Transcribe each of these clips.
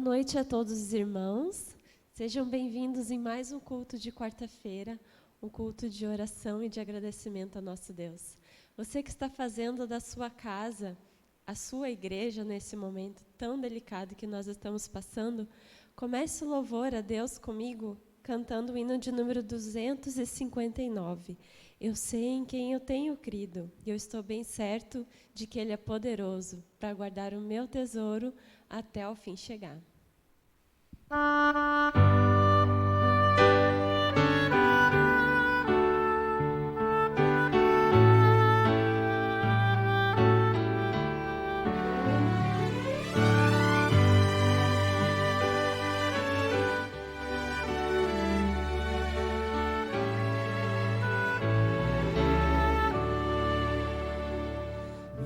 Boa noite a todos os irmãos. Sejam bem-vindos em mais um culto de quarta-feira, um culto de oração e de agradecimento a nosso Deus. Você que está fazendo da sua casa a sua igreja nesse momento tão delicado que nós estamos passando, comece o louvor a Deus comigo, cantando o hino de número 259. Eu sei em quem eu tenho crido, e eu estou bem certo de que Ele é poderoso para guardar o meu tesouro até o fim chegar.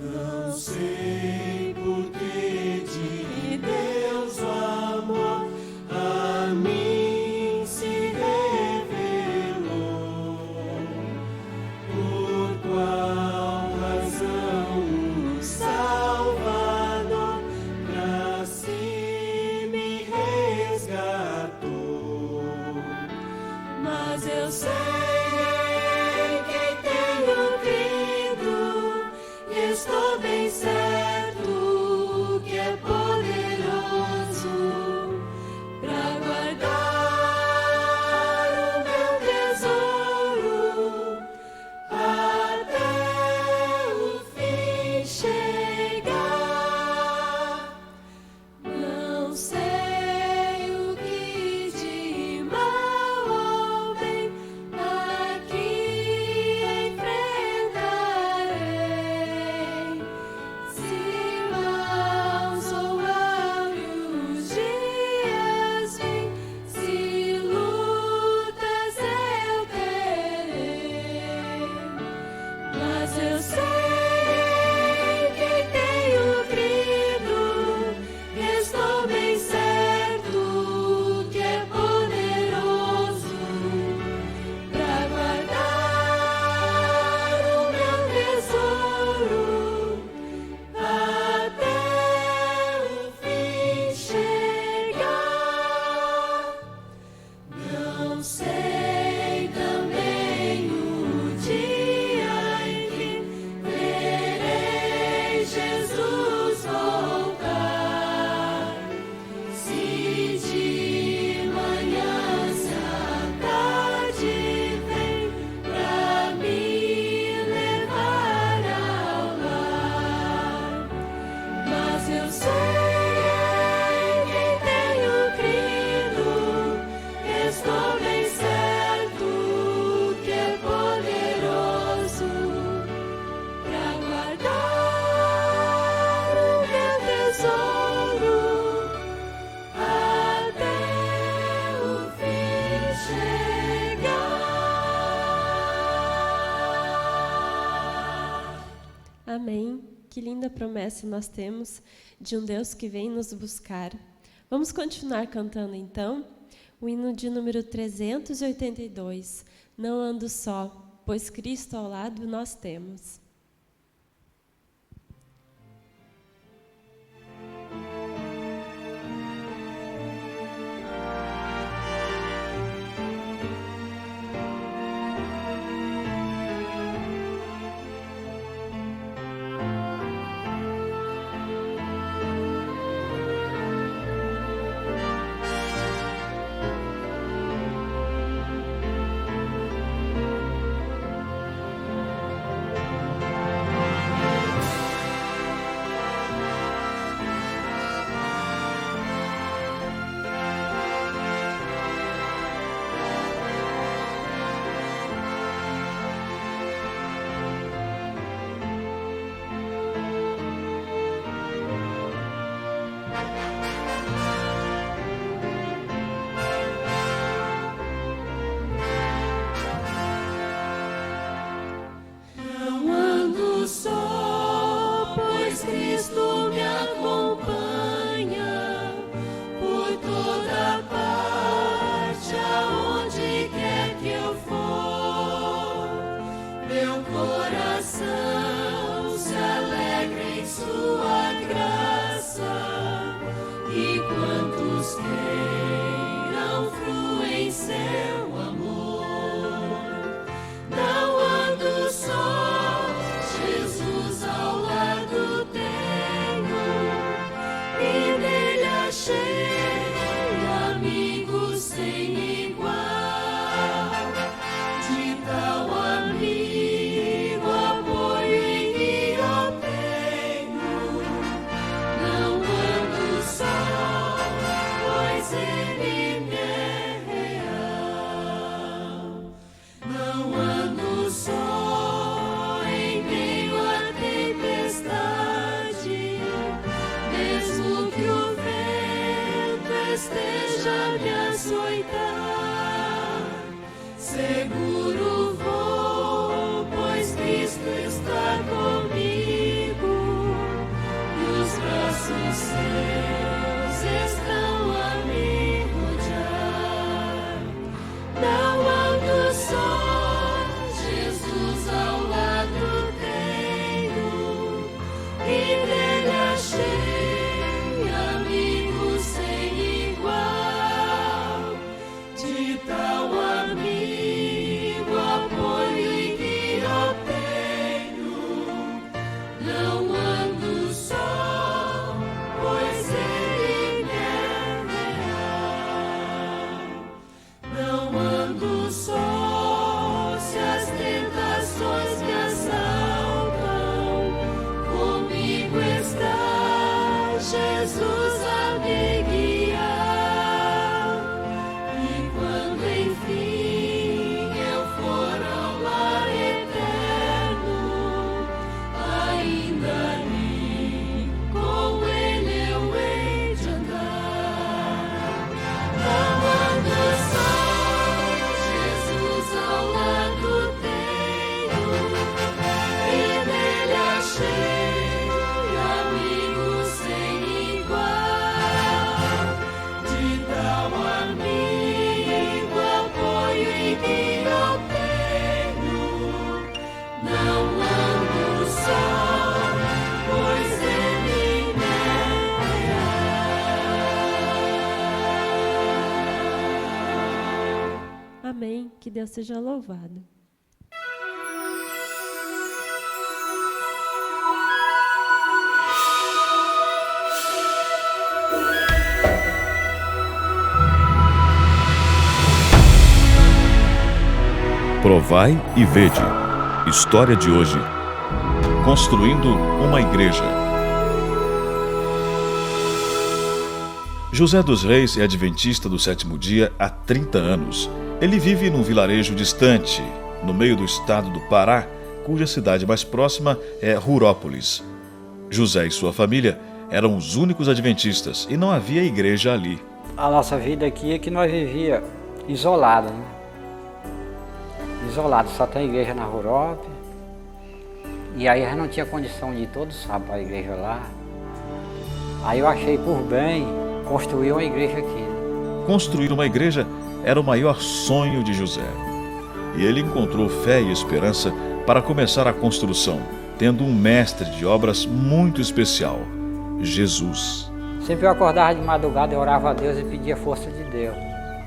Não sei por que de Deus o amor a mim se revelou. Por qual razão o Salvador pra si me resgatou. Mas eu sei quem tenho crido. Estou bem certo que é poderoso para guardar o meu tesouro até o fim chegar. Não sei o que de mal ou bem aqui enfrentarei. Se maus ou áureos dias vêm, se lutas eu terei. Mas eu sei que tenho crido, estou bem certo que é poderoso para guardar o meu tesouro até o fim chegar. Não sei também o dia em que verei Jesus voltar. Se de manhã, se à tarde vem pra me levar ao lar. Mas eu sei quem tenho crido, estou bem certo que é poderoso para guardar o meu tesouro até o fim chegar. Amém. Que linda promessa nós temos de um Deus que vem nos buscar. Vamos continuar cantando então o hino de número 382. Não ando só, pois Cristo ao lado nós temos. Não açoitar. Seguro vou, pois Cristo está comigo, e os braços seus estão a me rodear. Não ando só, Jesus ao lado tenho, e nele achei amigos sem igual. De tal amigo apoio e guia tenho. Não ando só, pois ele me é leal. Não ando só, se as tentações me assaltam, comigo está Jesus a me guiar. E quando enfim eu for ao lar eterno, ainda ali com ele eu hei de andar. Não ando só, Jesus ao lado tenho, e nele achei amigos sem igual. De tal amigo apoio e guia tenho. Não ando só, pois ele me é leal. Amém. Que Deus seja louvado. Provai e vede. História de hoje. Construindo uma igreja. José dos Reis é adventista do sétimo dia há 30 anos. Ele vive num vilarejo distante, no meio do estado do Pará, cuja cidade mais próxima é Rurópolis. José e sua família eram os únicos adventistas e não havia igreja ali. A nossa vida aqui é que nós vivia isolado, né? Isolado, só tem igreja na Rurópolis. E aí a gente não tinha condição de ir todo sábado para a igreja lá. Aí eu achei por bem construir uma igreja aqui. Construir uma igreja era o maior sonho de José. E ele encontrou fé e esperança para começar a construção, tendo um mestre de obras muito especial, Jesus. Sempre eu acordava de madrugada, eu orava a Deus e pedia força de Deus.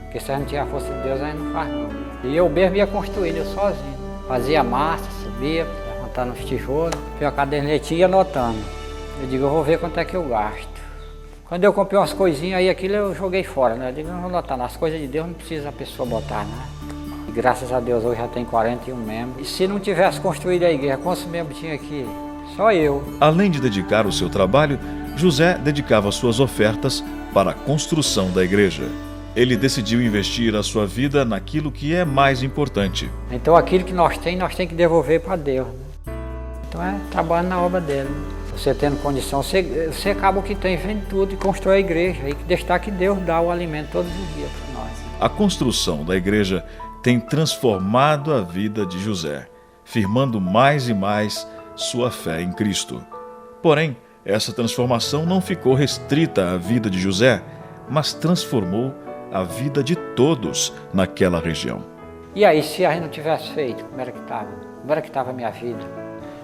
Porque se a gente não tinha a força de Deus, a gente não faz não. E eu mesmo ia construindo, eu sozinho. Fazia massa, subia, levantando os tijolos, tinha a cadernetinha e ia anotando. Eu digo, eu vou ver quanto é que eu gasto. Quando eu comprei umas coisinhas aí, aquilo eu joguei fora, né? Eu digo, não vou notar, nas coisas de Deus não precisa a pessoa botar, né? E graças a Deus hoje já tem 41 membros. E se não tivesse construído a igreja, quantos membros tinha aqui? Só eu. Além de dedicar o seu trabalho, José dedicava suas ofertas para a construção da igreja. Ele decidiu investir a sua vida naquilo que é mais importante. Então aquilo que nós temos que devolver para Deus, né? Então é trabalho na obra dele. Você tendo condição, você acaba o que tem, vende tudo e constrói a igreja. E deixar que Deus dá o alimento todos os dias para nós. A construção da igreja tem transformado a vida de José, firmando mais e mais sua fé em Cristo. Porém, essa transformação não ficou restrita à vida de José, mas transformou a vida de todos naquela região. E aí, se a gente não tivesse feito, como era que estava? Como era que estava a minha vida?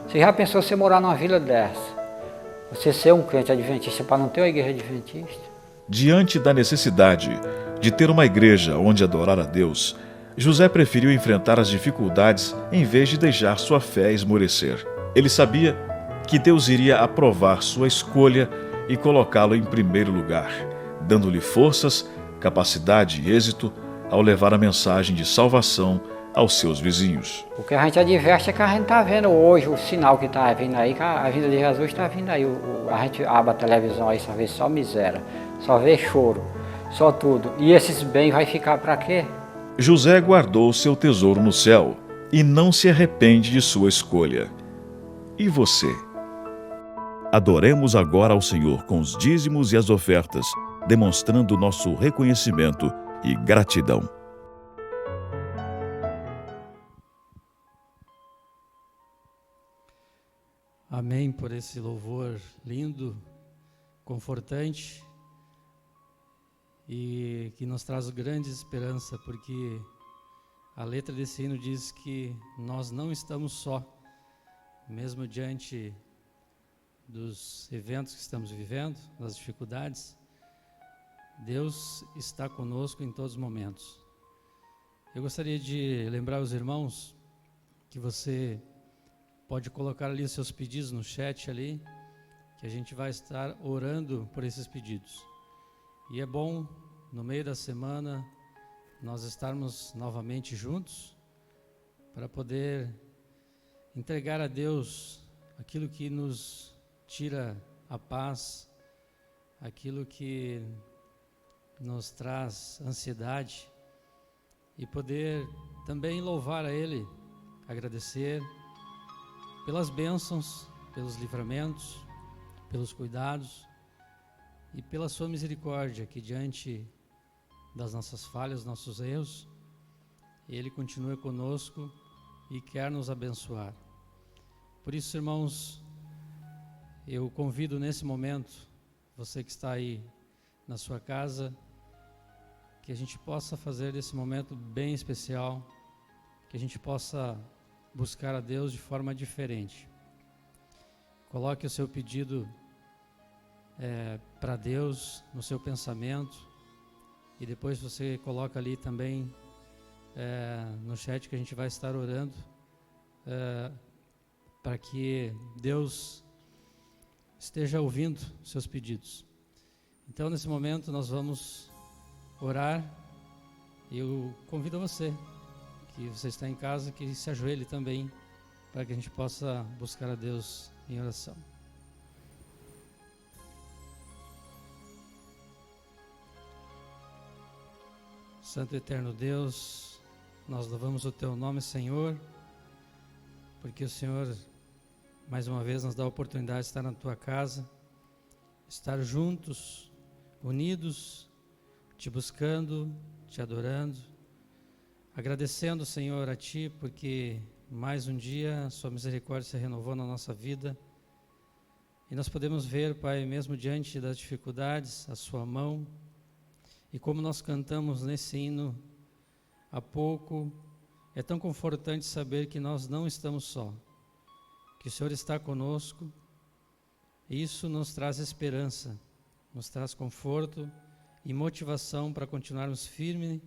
Você já pensou você morar numa vila dessa? Você ser um crente adventista para não ter uma igreja adventista? Diante da necessidade de ter uma igreja onde adorar a Deus, José preferiu enfrentar as dificuldades em vez de deixar sua fé esmorecer. Ele sabia que Deus iria aprovar sua escolha e colocá-lo em primeiro lugar, dando-lhe forças, capacidade e êxito ao levar a mensagem de salvação aos seus vizinhos. O que a gente adverte é que a gente está vendo hoje o sinal que está vindo aí, que a vida de Jesus está vindo aí. A gente abre a televisão aí, só vê só miséria, só vê choro, só tudo. E esses bens vai ficar para quê? José guardou seu tesouro no céu e não se arrepende de sua escolha. E você? Adoremos agora ao Senhor com os dízimos e as ofertas, demonstrando nosso reconhecimento e gratidão. Amém por esse louvor lindo, confortante e que nos traz grande esperança, porque a letra desse hino diz que nós não estamos só, mesmo diante dos eventos que estamos vivendo, das dificuldades. Deus está conosco em todos os momentos. Eu gostaria de lembrar os irmãos que você pode colocar ali os seus pedidos no chat ali, que a gente vai estar orando por esses pedidos. E é bom, no meio da semana, nós estarmos novamente juntos, para poder entregar a Deus aquilo que nos tira a paz, aquilo que nos traz ansiedade, e poder também louvar a Ele, agradecer pelas bênçãos, pelos livramentos, pelos cuidados e pela sua misericórdia, que diante das nossas falhas, nossos erros, Ele continua conosco e quer nos abençoar. Por isso, irmãos, eu convido nesse momento, você que está aí na sua casa, que a gente possa fazer desse momento bem especial, que a gente possa buscar a Deus de forma diferente. Coloque o seu pedido para Deus no seu pensamento, e depois você coloca ali também no chat, que a gente vai estar orando para que Deus esteja ouvindo seus pedidos. Então, nesse momento nós vamos orar. Eu convido você, que você está em casa, que se ajoelhe também, para que a gente possa buscar a Deus em oração. Santo e eterno Deus, nós louvamos o Teu nome, Senhor, porque o Senhor, mais uma vez, nos dá a oportunidade de estar na Tua casa, estar juntos, unidos, Te buscando, Te adorando, agradecendo, Senhor, a Ti, porque mais um dia a Sua misericórdia se renovou na nossa vida, e nós podemos ver, Pai, mesmo diante das dificuldades, a Sua mão. E como nós cantamos nesse hino há pouco, é tão confortante saber que nós não estamos só, que o Senhor está conosco, e isso nos traz esperança, nos traz conforto e motivação para continuarmos firmes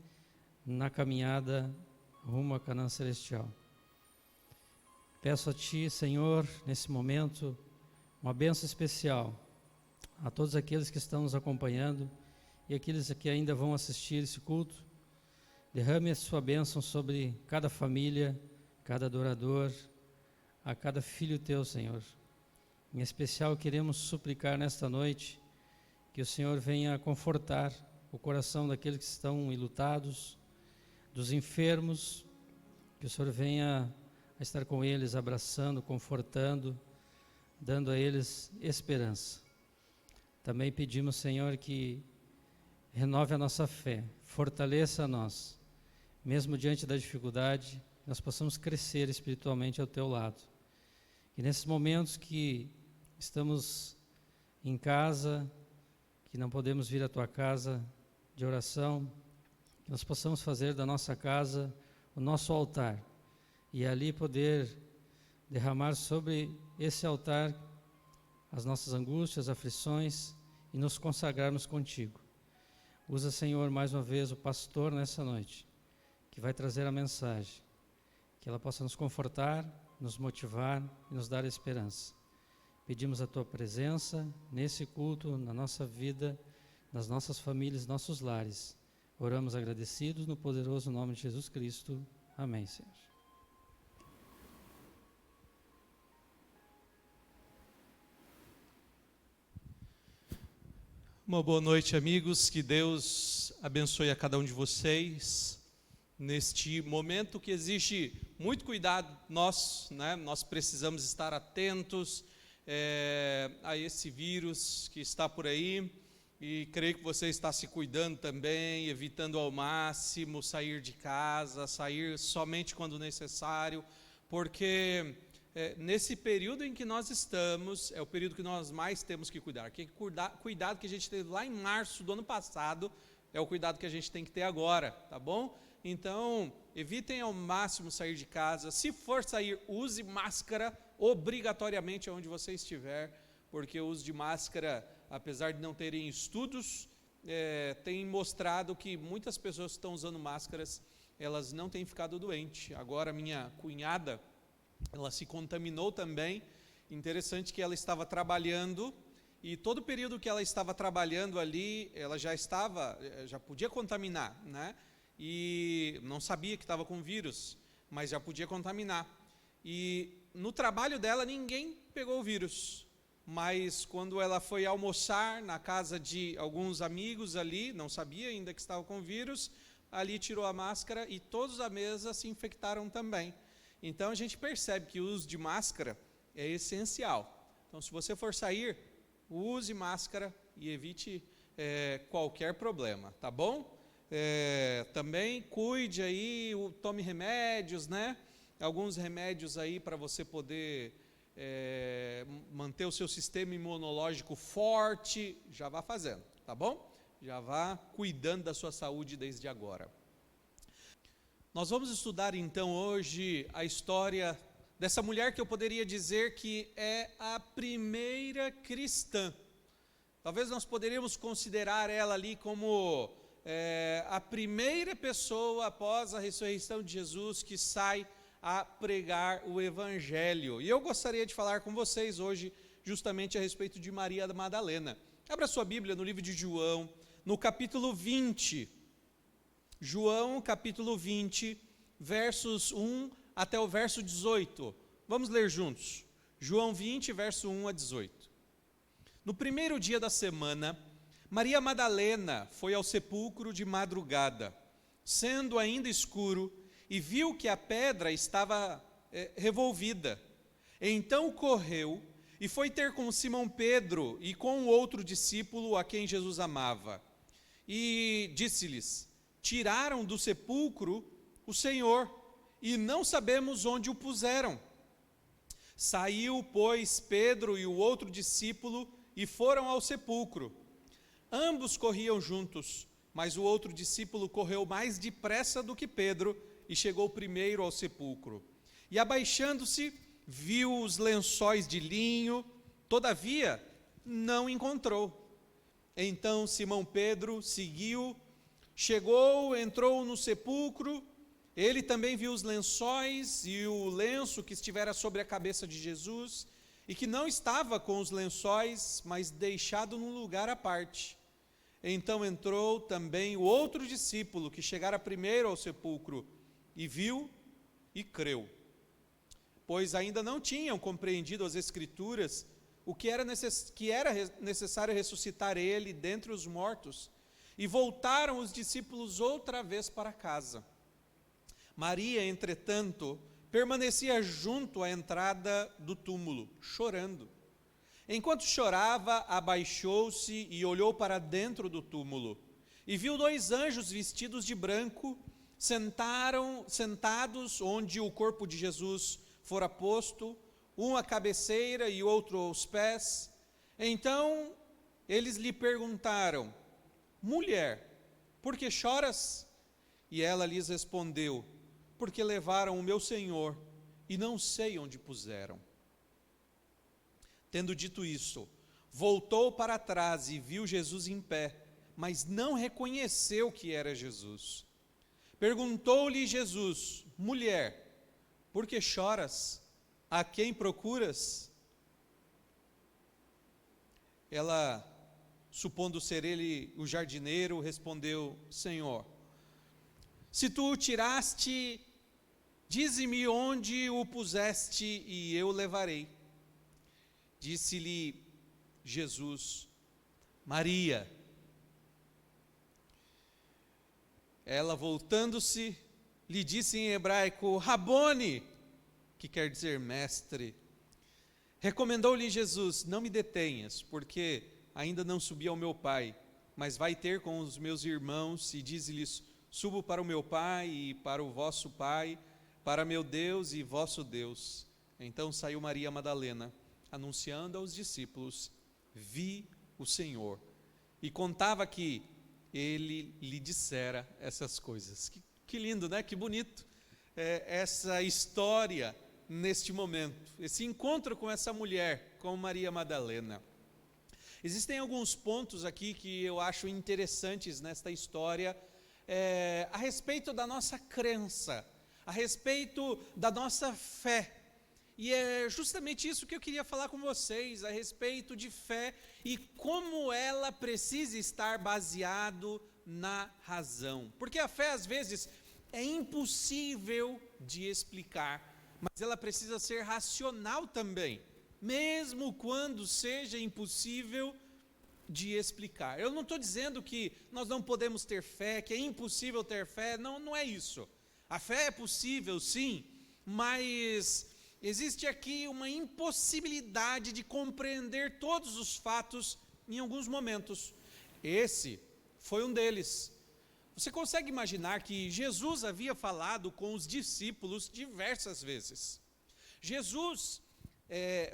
na caminhada rumo à Canaã Celestial. Peço a Ti, Senhor, nesse momento, uma bênção especial a todos aqueles que estão nos acompanhando e aqueles que ainda vão assistir esse culto. Derrame a Sua bênção sobre cada família, cada adorador, a cada filho Teu, Senhor. Em especial, queremos suplicar nesta noite que o Senhor venha confortar o coração daqueles que estão enlutados, dos enfermos, que o Senhor venha a estar com eles, abraçando, confortando, dando a eles esperança. Também pedimos, Senhor, que renove a nossa fé, fortaleça a nós, mesmo diante da dificuldade, nós possamos crescer espiritualmente ao Teu lado. E nesses momentos que estamos em casa, que não podemos vir à Tua casa de oração, que nós possamos fazer da nossa casa o nosso altar, e ali poder derramar sobre esse altar as nossas angústias, aflições, e nos consagrarmos contigo. Usa, Senhor, mais uma vez o pastor nessa noite, que vai trazer a mensagem, que ela possa nos confortar, nos motivar e nos dar esperança. Pedimos a Tua presença nesse culto, na nossa vida, nas nossas famílias, nossos lares. Oramos agradecidos no poderoso nome de Jesus Cristo. Amém, Senhor. Uma boa noite, amigos, que Deus abençoe a cada um de vocês neste momento que exige muito cuidado nosso, né? Nós precisamos estar atentos a esse vírus que está por aí, e creio que você está se cuidando também, evitando ao máximo sair de casa, sair somente quando necessário, porque nesse período em que nós estamos, é o período que nós mais temos que cuidar. Que cuidado que a gente teve lá em março do ano passado, é o cuidado que a gente tem que ter agora, tá bom? Então, evitem ao máximo sair de casa. Se for sair, use máscara obrigatoriamente onde você estiver, porque o uso de máscara, apesar de não terem estudos, tem mostrado que muitas pessoas que estão usando máscaras, elas não têm ficado doentes. Agora, minha cunhada, ela se contaminou também. Interessante que ela estava trabalhando, e todo o período que ela estava trabalhando ali, ela já podia contaminar, né? E não sabia que estava com vírus, mas já podia contaminar. E no trabalho dela, ninguém pegou o vírus. Mas quando ela foi almoçar na casa de alguns amigos ali, não sabia ainda que estava com vírus, ali tirou a máscara e todos à mesa se infectaram também. Então a gente percebe que o uso de máscara é essencial. Então, se você for sair, use máscara e evite qualquer problema, tá bom? Também cuide aí, tome remédios, né? Alguns remédios aí para você poder manter o seu sistema imunológico forte, já vá fazendo, tá bom? Já vá cuidando da sua saúde desde agora. Nós vamos estudar então hoje a história dessa mulher que eu poderia dizer que é a primeira cristã. Talvez nós poderíamos considerar ela ali como a primeira pessoa após a ressurreição de Jesus que sai a pregar o Evangelho. E eu gostaria de falar com vocês hoje justamente a respeito de Maria Madalena. Abra sua Bíblia no livro de João, no capítulo 20. João, capítulo 20, versos 1 até o verso 18. Vamos ler juntos. João 20, verso 1 a 18. No primeiro dia da semana, Maria Madalena foi ao sepulcro de madrugada, sendo ainda escuro, e viu que a pedra estava revolvida. Então correu e foi ter com Simão Pedro e com o outro discípulo a quem Jesus amava. E disse-lhes: tiraram do sepulcro o Senhor, e não sabemos onde o puseram. Saiu, pois, Pedro e o outro discípulo e foram ao sepulcro. Ambos corriam juntos, mas o outro discípulo correu mais depressa do que Pedro e chegou primeiro ao sepulcro. E abaixando-se, viu os lençóis de linho, todavia não encontrou. Então Simão Pedro seguiu, chegou, entrou no sepulcro. Ele também viu os lençóis e o lenço que estivera sobre a cabeça de Jesus, e que não estava com os lençóis, mas deixado num lugar à parte. Então entrou também o outro discípulo, que chegara primeiro ao sepulcro, e viu e creu. Pois ainda não tinham compreendido as Escrituras, que era necessário ressuscitar ele dentre os mortos, e voltaram os discípulos outra vez para casa. Maria, entretanto, permanecia junto à entrada do túmulo, chorando. Enquanto chorava, abaixou-se e olhou para dentro do túmulo, e viu 2 anjos vestidos de branco, sentados onde o corpo de Jesus fora posto, um à cabeceira e outro aos pés. Então eles lhe perguntaram: mulher, por que choras? E ela lhes respondeu: porque levaram o meu Senhor e não sei onde puseram. Tendo dito isso, voltou para trás e viu Jesus em pé, mas não reconheceu que era Jesus. Perguntou-lhe Jesus: mulher, por que choras? A quem procuras? Ela, supondo ser ele o jardineiro, respondeu: Senhor, se tu o tiraste, dize-me onde o puseste e eu o levarei. Disse-lhe Jesus: Maria. Ela, voltando-se, lhe disse em hebraico: Rabone, que quer dizer mestre. Recomendou-lhe Jesus: não me detenhas, porque ainda não subi ao meu Pai, mas vai ter com os meus irmãos e dize-lhes: subo para o meu Pai e para o vosso Pai, para meu Deus e vosso Deus. Então saiu Maria Madalena, anunciando aos discípulos: vi o Senhor. E contava que ele lhe dissera essas coisas. Que lindo, né? Que bonito essa história neste momento, esse encontro com essa mulher, com Maria Madalena. Existem alguns pontos aqui que eu acho interessantes nesta história, a respeito da nossa crença, a respeito da nossa fé. E é justamente isso que eu queria falar com vocês, a respeito de fé e como ela precisa estar baseado na razão. Porque a fé, às vezes, é impossível de explicar, mas ela precisa ser racional também, mesmo quando seja impossível de explicar. Eu não estou dizendo que nós não podemos ter fé, que é impossível ter fé, não é isso. A fé é possível, sim, mas existe aqui uma impossibilidade de compreender todos os fatos em alguns momentos. Esse foi um deles. Você consegue imaginar que Jesus havia falado com os discípulos diversas vezes. Jesus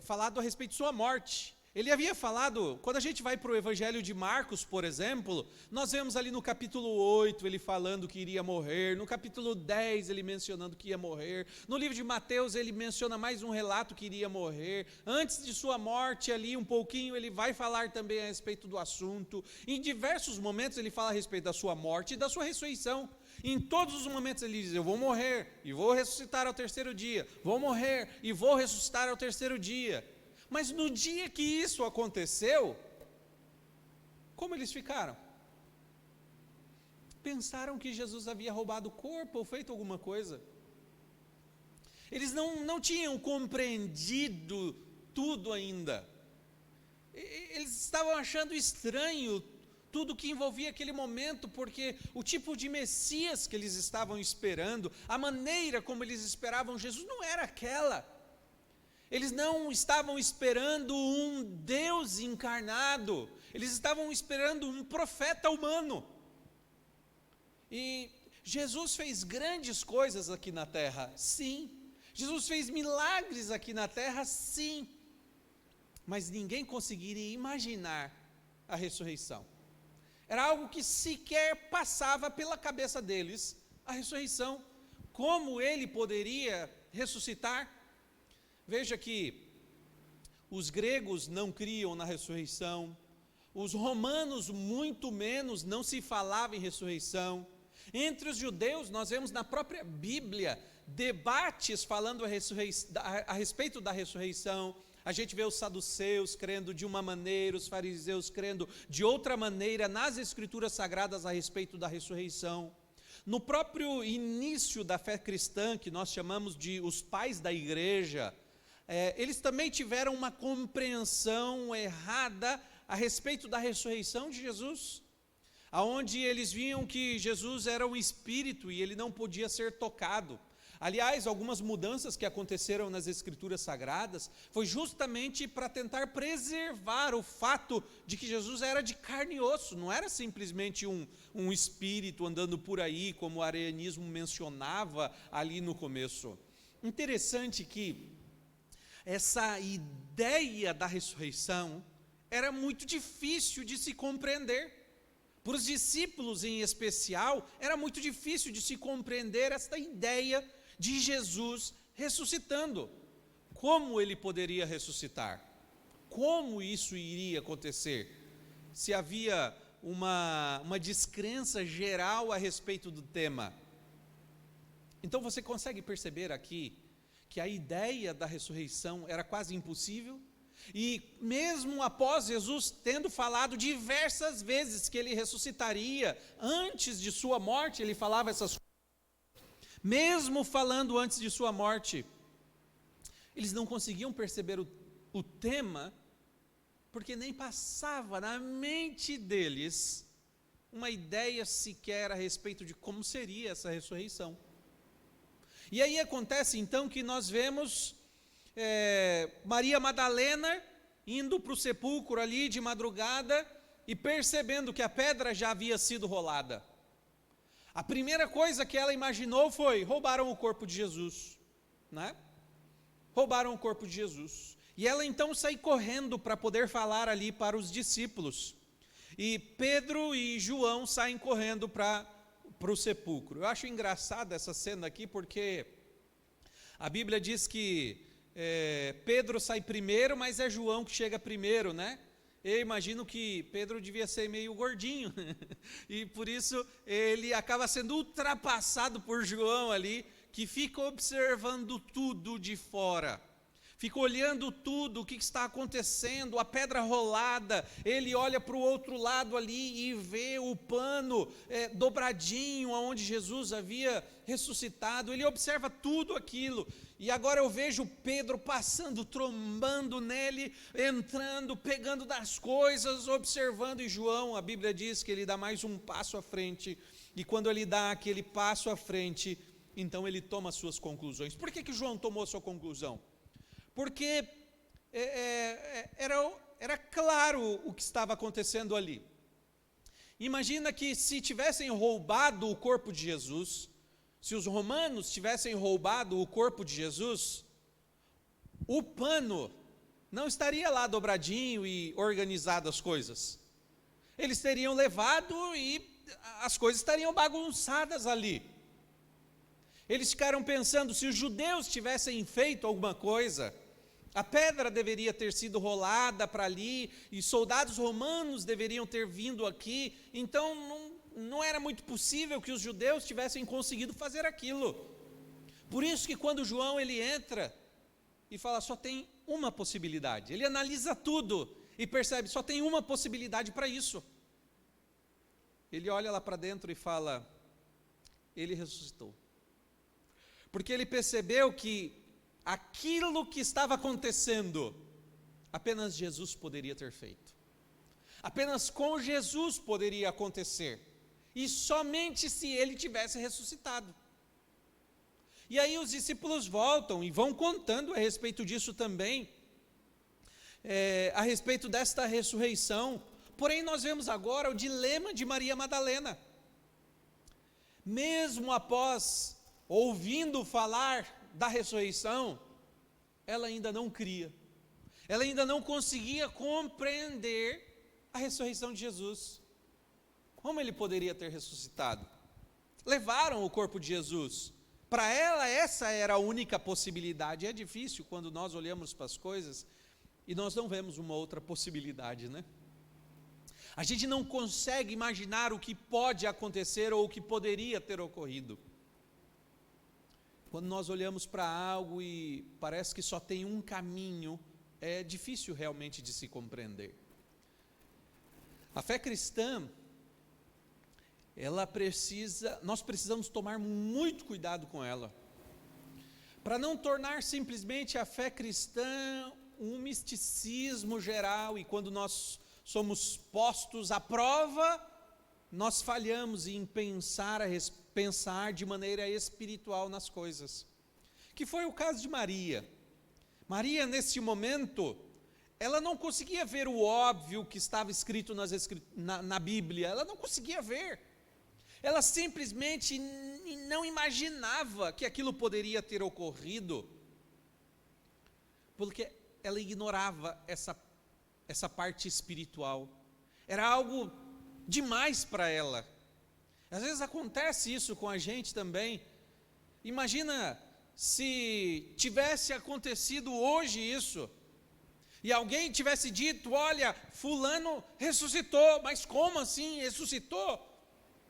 falado a respeito de sua morte. Ele havia falado, quando a gente vai para o Evangelho de Marcos, por exemplo, nós vemos ali no capítulo 8 ele falando que iria morrer, no capítulo 10 ele mencionando que ia morrer, no livro de Mateus ele menciona mais um relato que iria morrer, antes de sua morte ali um pouquinho ele vai falar também a respeito do assunto, em diversos momentos ele fala a respeito da sua morte e da sua ressurreição. Em todos os momentos ele diz: eu vou morrer e vou ressuscitar ao terceiro dia, vou morrer e vou ressuscitar ao terceiro dia. Mas no dia que isso aconteceu, como eles ficaram? Pensaram que Jesus havia roubado o corpo ou feito alguma coisa. Eles não tinham compreendido tudo ainda. Eles estavam achando estranho tudo que envolvia aquele momento, porque o tipo de Messias que eles estavam esperando, a maneira como eles esperavam Jesus não era aquela. Eles não estavam esperando um Deus encarnado, eles estavam esperando um profeta humano. E Jesus fez grandes coisas aqui na terra, sim. Jesus fez milagres aqui na terra, sim. Mas ninguém conseguiria imaginar a ressurreição. Era algo que sequer passava pela cabeça deles, a ressurreição. Como ele poderia ressuscitar? Veja que os gregos não criam na ressurreição, os romanos muito menos, não se falava em ressurreição. Entre os judeus nós vemos na própria Bíblia debates falando a respeito da ressurreição. A gente vê os saduceus crendo de uma maneira, os fariseus crendo de outra maneira nas escrituras sagradas a respeito da ressurreição. No próprio início da fé cristã, que nós chamamos de os pais da igreja, eles também tiveram uma compreensão errada a respeito da ressurreição de Jesus, aonde eles viam que Jesus era um espírito e ele não podia ser tocado. Aliás, algumas mudanças que aconteceram nas escrituras sagradas foi justamente para tentar preservar o fato de que Jesus era de carne e osso, não era simplesmente um espírito andando por aí, como o arianismo mencionava ali no começo. Interessante que essa ideia da ressurreição era muito difícil de se compreender. Para os discípulos em especial, era muito difícil de se compreender esta ideia de Jesus ressuscitando. Como ele poderia ressuscitar? Como isso iria acontecer? Se havia uma descrença geral a respeito do tema. Então você consegue perceber aqui que a ideia da ressurreição era quase impossível? E mesmo após Jesus tendo falado diversas vezes que ele ressuscitaria, antes de sua morte ele falava essas coisas, mesmo falando antes de sua morte, eles não conseguiam perceber o tema, porque nem passava na mente deles uma ideia sequer a respeito de como seria essa ressurreição. E aí acontece então que nós vemos Maria Madalena indo para o sepulcro ali de madrugada, e percebendo que a pedra já havia sido rolada, a primeira coisa que ela imaginou foi: roubaram o corpo de Jesus, né? Roubaram o corpo de Jesus. E ela então sai correndo para poder falar ali para os discípulos. E Pedro e João saem correndo para o sepulcro. Eu acho engraçada essa cena aqui, porque a Bíblia diz que Pedro sai primeiro, mas é João que chega primeiro, né? Eu imagino que Pedro devia ser meio gordinho, e por isso ele acaba sendo ultrapassado por João ali, que fica observando tudo de fora. Fica olhando tudo, o que está acontecendo, a pedra rolada. Ele olha para o outro lado ali e vê o pano dobradinho, onde Jesus havia ressuscitado. Ele observa tudo aquilo. E agora eu vejo Pedro passando, trombando nele, entrando, pegando das coisas, observando. E João, a Bíblia diz que ele dá mais um passo à frente. E quando ele dá aquele passo à frente, então ele toma as suas conclusões. Por que João tomou a sua conclusão? Porque era claro o que estava acontecendo ali. Imagina que se tivessem roubado o corpo de Jesus, se os romanos tivessem roubado o corpo de Jesus, o pano não estaria lá dobradinho e organizado as coisas. Eles teriam levado e as coisas estariam bagunçadas ali. Eles ficaram pensando: se os judeus tivessem feito alguma coisa, a pedra deveria ter sido rolada para ali, e soldados romanos deveriam ter vindo aqui, então não era muito possível que os judeus tivessem conseguido fazer aquilo. Por isso que quando João ele entra e fala: só tem uma possibilidade, ele analisa tudo e percebe: só tem uma possibilidade para isso. Ele olha lá para dentro e fala: ele ressuscitou. Porque ele percebeu que aquilo que estava acontecendo, apenas Jesus poderia ter feito. Apenas com Jesus poderia acontecer. E somente se ele tivesse ressuscitado. E aí os discípulos voltam e vão contando a respeito disso também, a respeito desta ressurreição. Porém, nós vemos agora o dilema de Maria Madalena. Mesmo após ouvindo falar da ressurreição, ela ainda não cria. Ela ainda não conseguia compreender a ressurreição de Jesus. Como ele poderia ter ressuscitado? Levaram o corpo de Jesus. Para ela, essa era a única possibilidade. É difícil quando nós olhamos para as coisas e nós não vemos uma outra possibilidade, né? A gente não consegue imaginar o que pode acontecer ou o que poderia ter ocorrido. Quando nós olhamos para algo e parece que só tem um caminho, é difícil realmente de se compreender. A fé cristã, nós precisamos tomar muito cuidado com ela, para não tornar simplesmente a fé cristã um misticismo geral, e quando nós somos postos à prova, nós falhamos em pensar de maneira espiritual nas coisas, que foi o caso de Maria. Maria, nesse momento, ela não conseguia ver o óbvio que estava escrito na Bíblia, ela não conseguia ver, ela simplesmente não imaginava que aquilo poderia ter ocorrido, porque ela ignorava essa parte espiritual, era algo demais para ela. Às vezes acontece isso com a gente também. Imagina se tivesse acontecido hoje isso, e alguém tivesse dito: olha, fulano ressuscitou. Mas como assim ressuscitou?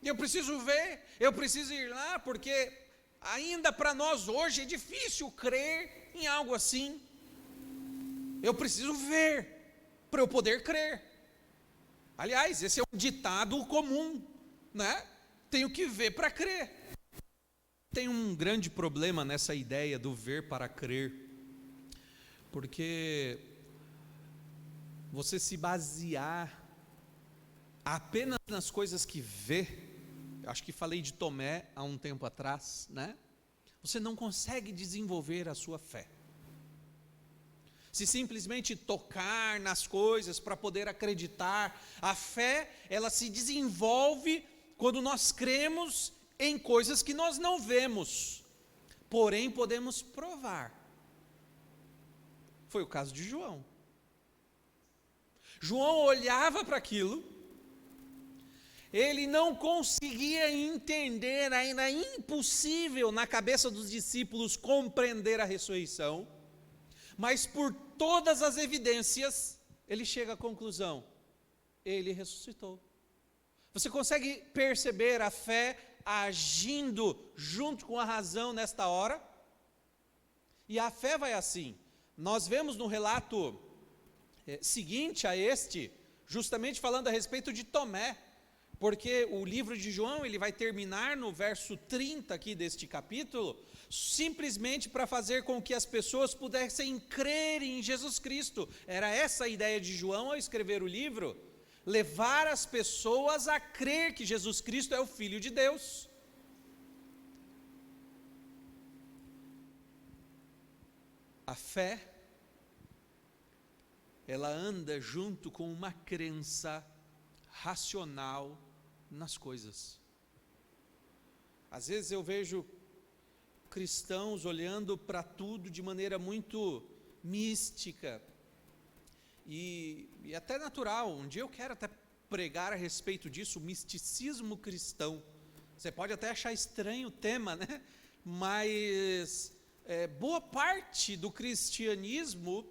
Eu preciso ver, eu preciso ir lá, porque ainda para nós hoje é difícil crer em algo assim. Eu preciso ver para eu poder crer. Aliás, esse é um ditado comum, né? Tenho que ver para crer. Tem um grande problema nessa ideia do ver para crer, porque você se basear apenas nas coisas que vê, acho que falei de Tomé há um tempo atrás, né? Você não consegue desenvolver a sua fé. se simplesmente tocar nas coisas para poder acreditar. A fé, ela se desenvolve quando nós cremos em coisas que nós não vemos, porém podemos provar. Foi o caso de João. João olhava para aquilo, ele não conseguia entender, ainda impossível na cabeça dos discípulos compreender a ressurreição, mas por todas as evidências, ele chega à conclusão: ele ressuscitou. Você consegue perceber a fé agindo junto com a razão nesta hora? E a fé vai assim. Nós vemos no relato seguinte a este, justamente falando a respeito de Tomé, porque o livro de João, ele vai terminar no verso 30 aqui deste capítulo, simplesmente para fazer com que as pessoas pudessem crer em Jesus Cristo. Era essa a ideia de João ao escrever o livro, levar as pessoas a crer que Jesus Cristo é o Filho de Deus. A fé, ela anda junto com uma crença racional nas coisas. Às vezes eu vejo cristãos olhando para tudo de maneira muito mística e até natural. Um dia eu quero até pregar a respeito disso, o misticismo cristão. Você pode até achar estranho o tema, né? Mas boa parte do cristianismo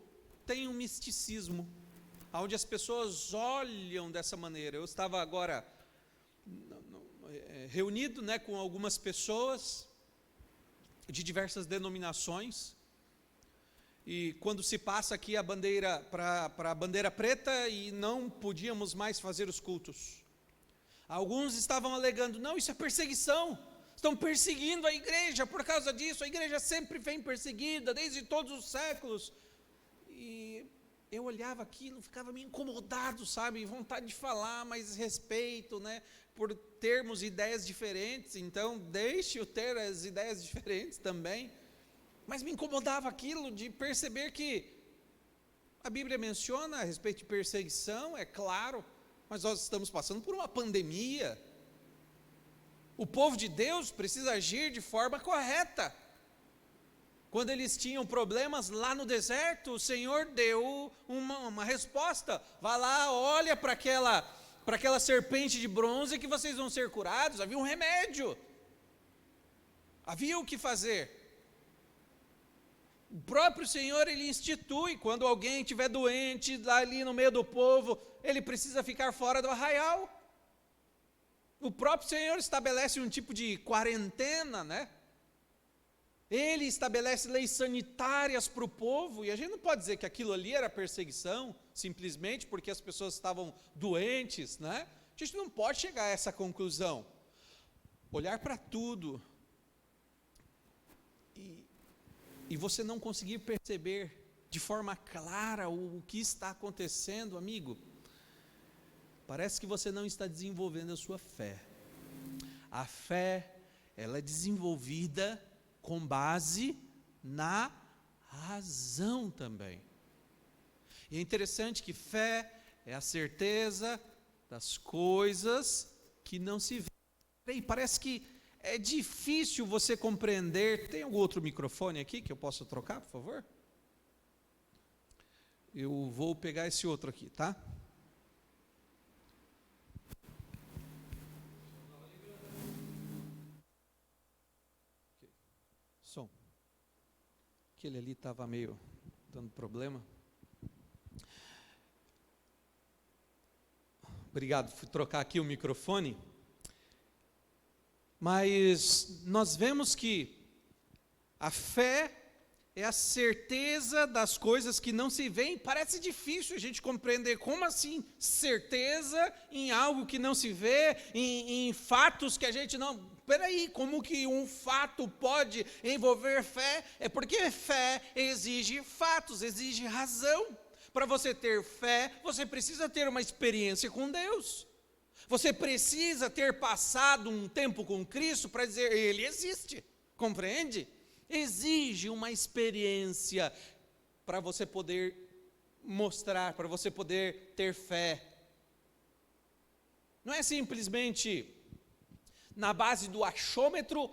tem um misticismo, onde as pessoas olham dessa maneira. Eu estava agora reunido, né, com algumas pessoas de diversas denominações, e quando se passa aqui a bandeira para a bandeira preta e não podíamos mais fazer os cultos, alguns estavam alegando: não, isso é perseguição, estão perseguindo a igreja por causa disso, a igreja sempre vem perseguida desde todos os séculos. E eu olhava aquilo, ficava meio incomodado, sabe, vontade de falar, mas respeito, né, por termos ideias diferentes, então deixe-o ter as ideias diferentes também, mas me incomodava aquilo de perceber que a Bíblia menciona a respeito de perseguição, é claro, mas nós estamos passando por uma pandemia, o povo de Deus precisa agir de forma correta. Quando eles tinham problemas lá no deserto, o Senhor deu uma resposta: vá lá, olha para aquela serpente de bronze que vocês vão ser curados. Havia um remédio, havia o que fazer. O próprio Senhor, ele institui, quando alguém estiver doente ali no meio do povo, ele precisa ficar fora do arraial. O próprio Senhor estabelece um tipo de quarentena, né? Ele estabelece leis sanitárias para o povo, e a gente não pode dizer que aquilo ali era perseguição, simplesmente porque as pessoas estavam doentes, né? A gente não pode chegar a essa conclusão. Olhar para tudo e você não conseguir perceber de forma clara o que está acontecendo, amigo, parece que você não está desenvolvendo a sua fé. A fé, ela é desenvolvida com base na razão também. E é interessante que fé é a certeza das coisas que não se vê. E parece que é difícil você compreender. Tem algum outro microfone aqui que eu possa trocar, por favor? Eu vou pegar esse outro aqui, tá? Som. Aquele ali estava meio dando problema. Obrigado, fui trocar aqui o microfone. Mas nós vemos que a fé é a certeza das coisas que não se veem. Parece difícil a gente compreender. Como assim certeza em algo que não se vê, em fatos que a gente não... Peraí, como que um fato pode envolver fé? É porque fé exige fatos, exige razão. Para você ter fé, você precisa ter uma experiência com Deus. Você precisa ter passado um tempo com Cristo para dizer, Ele existe. Compreende? Exige uma experiência para você poder mostrar, para você poder ter fé. Não é simplesmente na base do achômetro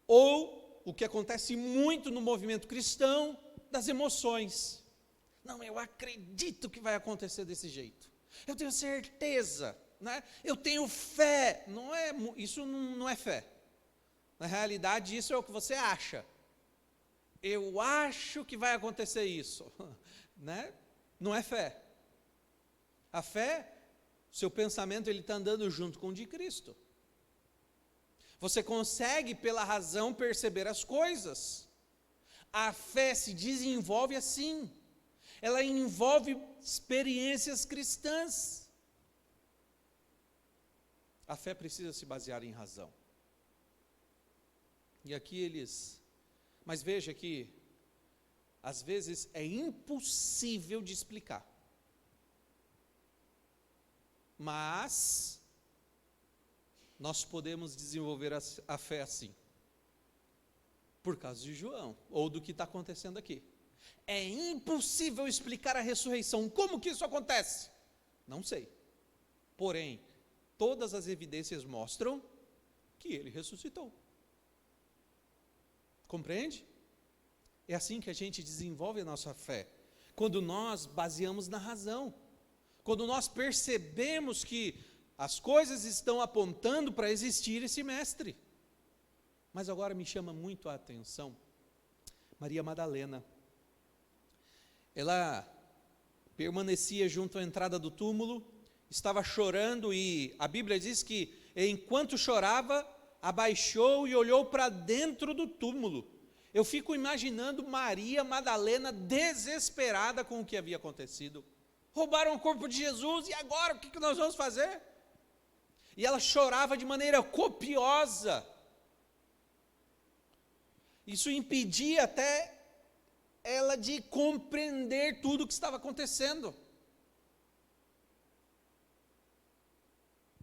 ou o que acontece muito no movimento cristão, das emoções. Não, eu acredito que vai acontecer desse jeito. Eu tenho certeza, né? Eu tenho fé. Isso não é fé. Na realidade, isso é o que você acha. Eu acho que vai acontecer isso, né? Não é fé. A fé, seu pensamento, ele está andando junto com o de Cristo. Você consegue, pela razão, perceber as coisas. A fé se desenvolve assim. Ela envolve experiências cristãs. A fé precisa se basear em razão. E aqui mas veja que, às vezes, é impossível de explicar. Mas nós podemos desenvolver a fé assim, por causa de João, ou do que está acontecendo aqui. É impossível explicar a ressurreição. Como que isso acontece? Não sei. Porém, todas as evidências mostram que ele ressuscitou. Compreende? É assim que a gente desenvolve a nossa fé. Quando nós baseamos na razão. Quando nós percebemos que as coisas estão apontando para existir esse mestre. Mas agora me chama muito a atenção Maria Madalena. Ela permanecia junto à entrada do túmulo, estava chorando e a Bíblia diz que enquanto chorava, abaixou e olhou para dentro do túmulo. Eu fico imaginando Maria Madalena desesperada com o que havia acontecido. Roubaram o corpo de Jesus e agora o que nós vamos fazer? E ela chorava de maneira copiosa. Isso impedia até ela de compreender tudo o que estava acontecendo.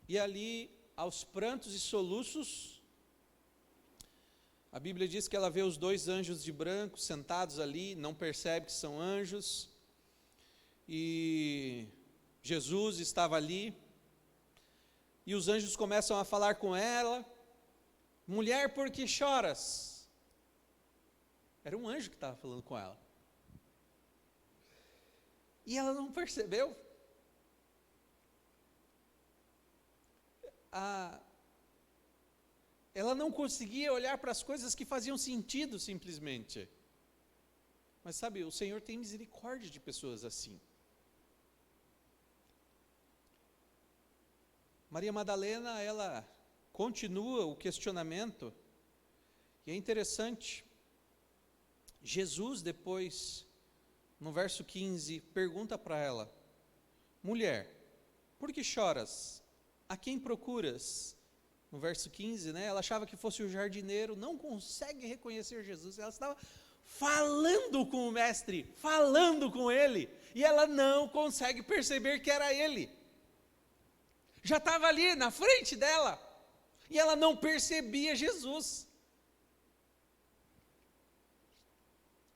E ali, aos prantos e soluços, a Bíblia diz que ela vê os 2 anjos de branco sentados ali, não percebe que são anjos, e Jesus estava ali, e os anjos começam a falar com ela: mulher, por que choras? Era um anjo que estava falando com ela. E ela não percebeu. Ela não conseguia olhar para as coisas que faziam sentido simplesmente. Mas sabe, o Senhor tem misericórdia de pessoas assim. Maria Madalena, ela continua o questionamento, e é interessante. Jesus depois, no verso 15, pergunta para ela: mulher, por que choras? A quem procuras? No verso 15, né, ela achava que fosse o jardineiro, não consegue reconhecer Jesus. Ela estava falando com o mestre, falando com ele, e ela não consegue perceber que era ele. Já estava ali na frente dela, e ela não percebia Jesus.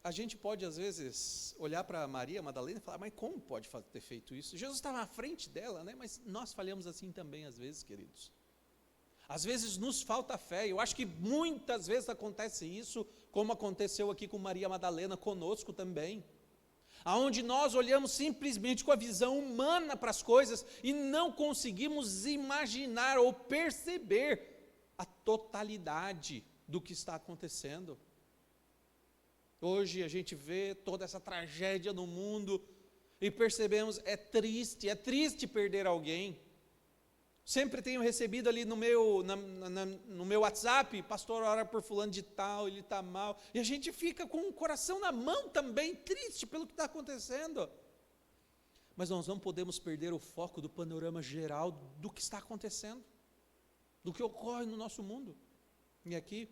A gente pode, às vezes, olhar para Maria Madalena e falar: mas como pode ter feito isso? Jesus estava à frente dela, né? Mas nós falhamos assim também, às vezes, queridos. Às vezes nos falta fé. Eu acho que muitas vezes acontece isso, como aconteceu aqui com Maria Madalena, conosco também. Aonde nós olhamos simplesmente com a visão humana para as coisas e não conseguimos imaginar ou perceber a totalidade do que está acontecendo. Hoje a gente vê toda essa tragédia no mundo e percebemos, é triste perder alguém. Sempre tenho recebido ali no meu WhatsApp: pastor, ora por fulano de tal, ele está mal. E a gente fica com o coração na mão também, triste pelo que está acontecendo. Mas nós não podemos perder o foco do panorama geral do que está acontecendo, do que ocorre no nosso mundo. E aqui,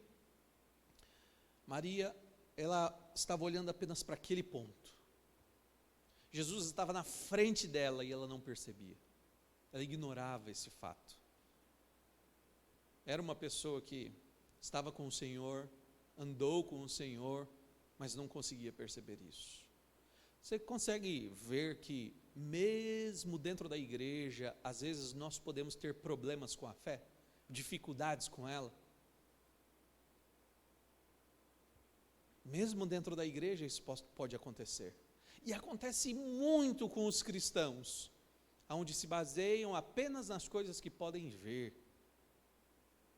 Maria, ela estava olhando apenas para aquele ponto. Jesus estava na frente dela e ela não percebia. Ela ignorava esse fato. Era uma pessoa que estava com o Senhor, andou com o Senhor, mas não conseguia perceber isso. Você consegue ver que, mesmo dentro da igreja, às vezes nós podemos ter problemas com a fé, dificuldades com ela? Mesmo dentro da igreja isso pode acontecer. E acontece muito com os cristãos, onde se baseiam apenas nas coisas que podem ver.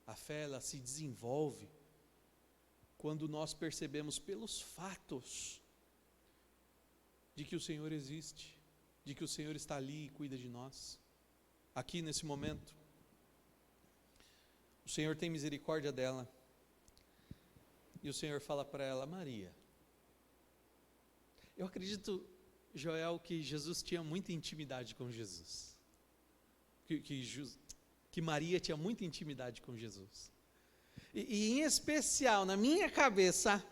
A fé, ela se desenvolve quando nós percebemos pelos fatos de que o Senhor existe, de que o Senhor está ali e cuida de nós. Aqui nesse momento, o Senhor tem misericórdia dela. E o Senhor fala para ela: Maria. Eu acredito, Joel, que Jesus tinha muita intimidade com Jesus. Que Maria tinha muita intimidade com Jesus. E em especial, na minha cabeça,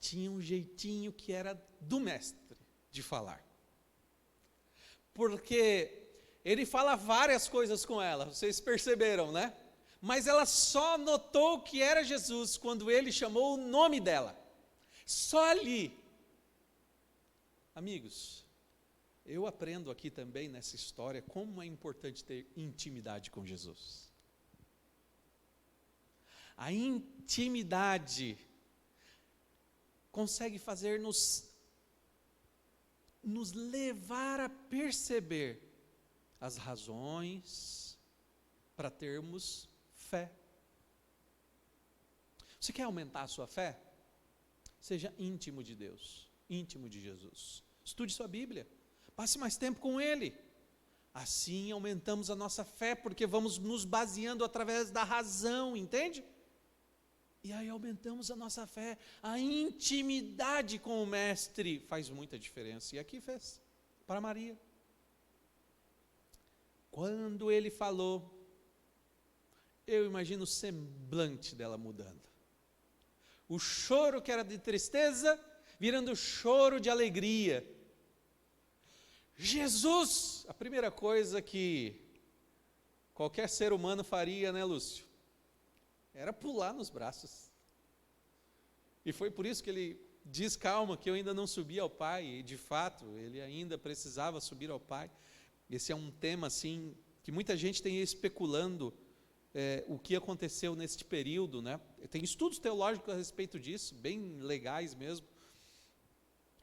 tinha um jeitinho que era do mestre de falar. Porque ele fala várias coisas com ela, vocês perceberam, né? Mas ela só notou que era Jesus quando ele chamou o nome dela. Só ali. Amigos, eu aprendo aqui também nessa história como é importante ter intimidade com Jesus. A intimidade consegue fazer-nos levar a perceber as razões para termos fé. Você quer aumentar a sua fé? Seja íntimo de Deus, íntimo de Jesus. Estude sua Bíblia, passe mais tempo com Ele. Assim aumentamos a nossa fé, porque vamos nos baseando através da razão, entende? E aí aumentamos a nossa fé. A intimidade com o Mestre faz muita diferença. E aqui fez, para Maria. Quando ele falou, eu imagino o semblante dela mudando. O choro que era de tristeza, virando choro de alegria. Jesus, a primeira coisa que qualquer ser humano faria, né, Lúcio? Era pular nos braços. E foi por isso que ele diz: calma, que eu ainda não subi ao Pai. E de fato, ele ainda precisava subir ao Pai. Esse é um tema assim que muita gente tem especulando o que aconteceu neste período, né? Tem estudos teológicos a respeito disso, bem legais mesmo,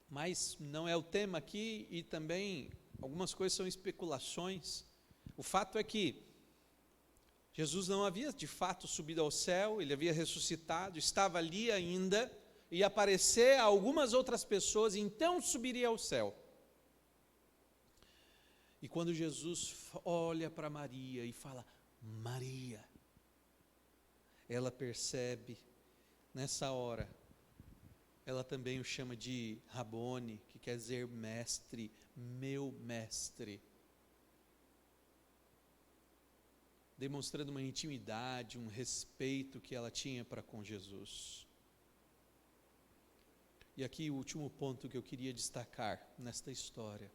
mas não é o tema aqui, e também algumas coisas são especulações. O fato é que Jesus não havia de fato subido ao céu, ele havia ressuscitado, estava ali ainda, ia aparecer a algumas outras pessoas, e então subiria ao céu. E quando Jesus olha para Maria e fala: Maria, ela percebe, nessa hora, ela também o chama de Rabone, que quer dizer mestre, meu mestre. Demonstrando uma intimidade, um respeito que ela tinha para com Jesus. E aqui o último ponto que eu queria destacar nesta história.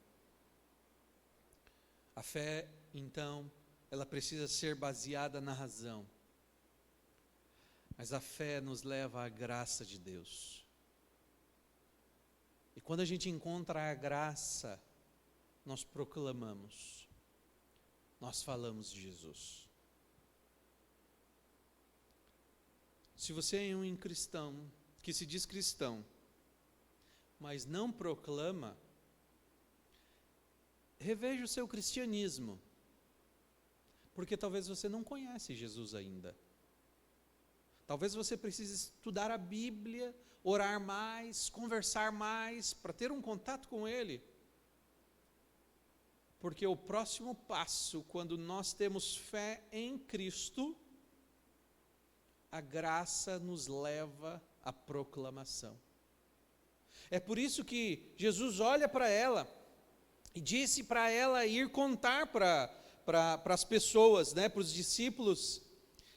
A fé, então, ela precisa ser baseada na razão. Mas a fé nos leva à graça de Deus. E quando a gente encontra a graça, nós proclamamos, nós falamos de Jesus. Se você é um cristão, que se diz cristão, mas não proclama, reveja o seu cristianismo, porque talvez você não conhece Jesus ainda. Talvez você precise estudar a Bíblia, orar mais, conversar mais, para ter um contato com Ele. Porque o próximo passo, quando nós temos fé em Cristo, a graça nos leva à proclamação. É por isso que Jesus olha para ela e disse para ela ir contar para as pessoas, né, para os discípulos.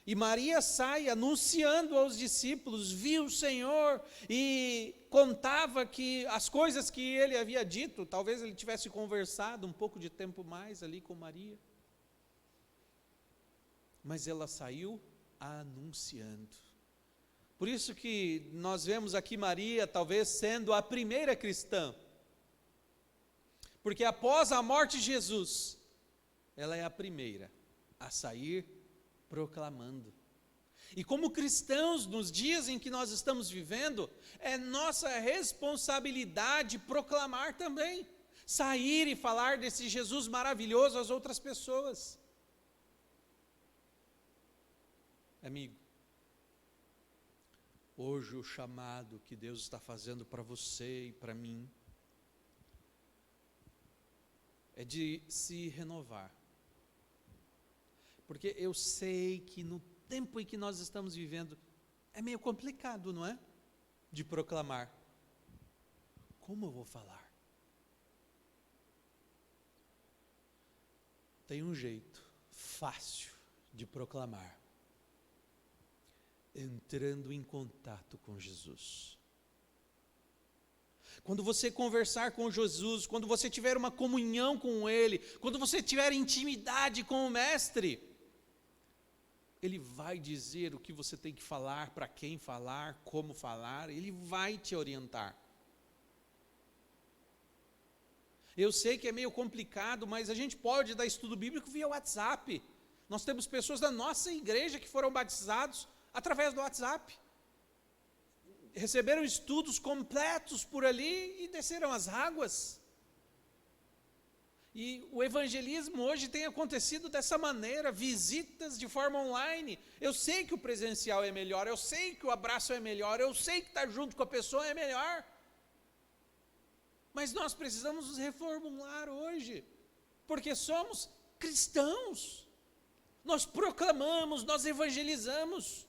E Maria sai anunciando aos discípulos, viu o Senhor, e contava que as coisas que ele havia dito. Talvez ele tivesse conversado um pouco de tempo mais ali com Maria. Mas ela saiu anunciando. Por isso que nós vemos aqui Maria talvez sendo a primeira cristã. Porque após a morte de Jesus, ela é a primeira a sair proclamando. E como cristãos, nos dias em que nós estamos vivendo, é nossa responsabilidade proclamar também. Sair e falar desse Jesus maravilhoso às outras pessoas. Amigo, hoje o chamado que Deus está fazendo para você e para mim é de se renovar. Porque eu sei que no tempo em que nós estamos vivendo é meio complicado, não é? De proclamar. Como eu vou falar? Tem um jeito fácil de proclamar. Entrando em contato com Jesus. Quando você conversar com Jesus, quando você tiver uma comunhão com Ele, quando você tiver intimidade com o Mestre, Ele vai dizer o que você tem que falar, para quem falar, como falar, Ele vai te orientar. Eu sei que é meio complicado, mas a gente pode dar estudo bíblico via WhatsApp. Nós temos pessoas da nossa igreja que foram batizados através do WhatsApp. Receberam estudos completos por ali e desceram as águas. E o evangelismo hoje tem acontecido dessa maneira, visitas de forma online. Eu sei que o presencial é melhor, eu sei que o abraço é melhor, eu sei que estar junto com a pessoa é melhor. Mas nós precisamos nos reformular hoje, porque somos cristãos. Nós proclamamos, nós evangelizamos.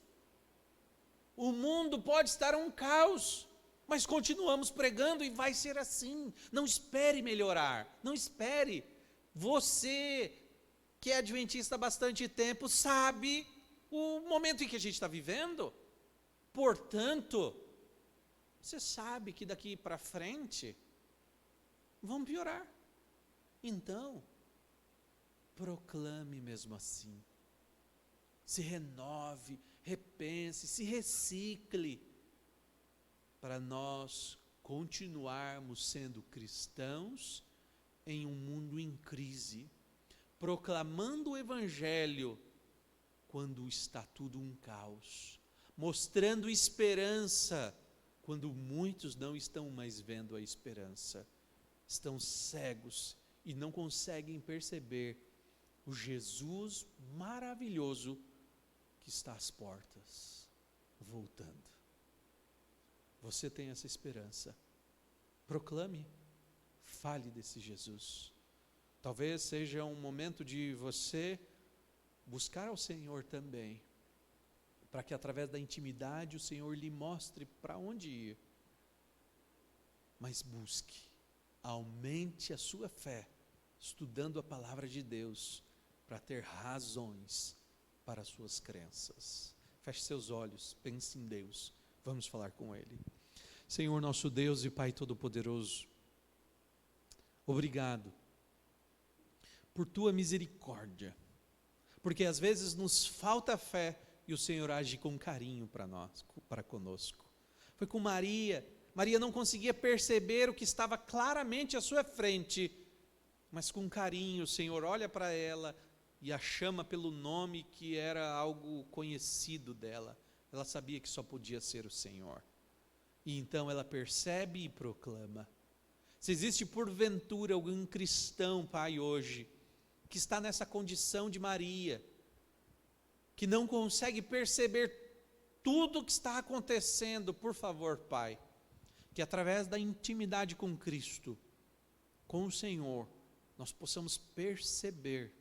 O mundo pode estar um caos, mas continuamos pregando e vai ser assim. Não espere melhorar, não espere. Você, que é adventista há bastante tempo, sabe o momento em que a gente está vivendo. Portanto, você sabe que daqui para frente vão piorar. Então, proclame mesmo assim. Se renove, repense, se recicle, para nós continuarmos sendo cristãos em um mundo em crise, proclamando o Evangelho quando está tudo um caos, mostrando esperança quando muitos não estão mais vendo a esperança, estão cegos e não conseguem perceber o Jesus maravilhoso que está às portas, voltando. Você tem essa esperança. Proclame, fale desse Jesus. Talvez seja um momento de você buscar ao Senhor também, para que através da intimidade o Senhor lhe mostre para onde ir. Mas busque, aumente a sua fé, estudando a palavra de Deus, para ter razões para as suas crenças. Feche seus olhos, pense em Deus, vamos falar com Ele. Senhor nosso Deus e Pai Todo-Poderoso, obrigado por Tua misericórdia, porque às vezes nos falta fé e o Senhor age com carinho para nós, para conosco. Foi com Maria. Maria não conseguia perceber o que estava claramente à sua frente, mas com carinho o Senhor olha para ela e a chama pelo nome que era algo conhecido dela. Ela sabia que só podia ser o Senhor. E então ela percebe e proclama. Se existe porventura algum cristão, Pai, hoje, que está nessa condição de Maria, que não consegue perceber tudo o que está acontecendo, por favor, Pai, que através da intimidade com Cristo, com o Senhor, nós possamos perceber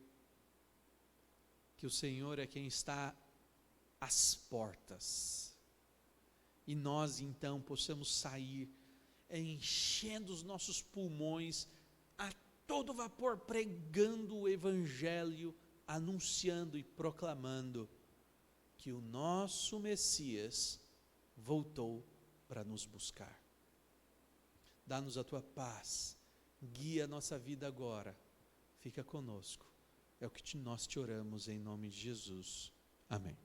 que o Senhor é quem está às portas. E nós então possamos sair enchendo os nossos pulmões a todo vapor, pregando o Evangelho, anunciando e proclamando que o nosso Messias voltou para nos buscar. Dá-nos a Tua paz, guia a nossa vida agora, fica conosco. É o que nós te oramos em nome de Jesus. Amém.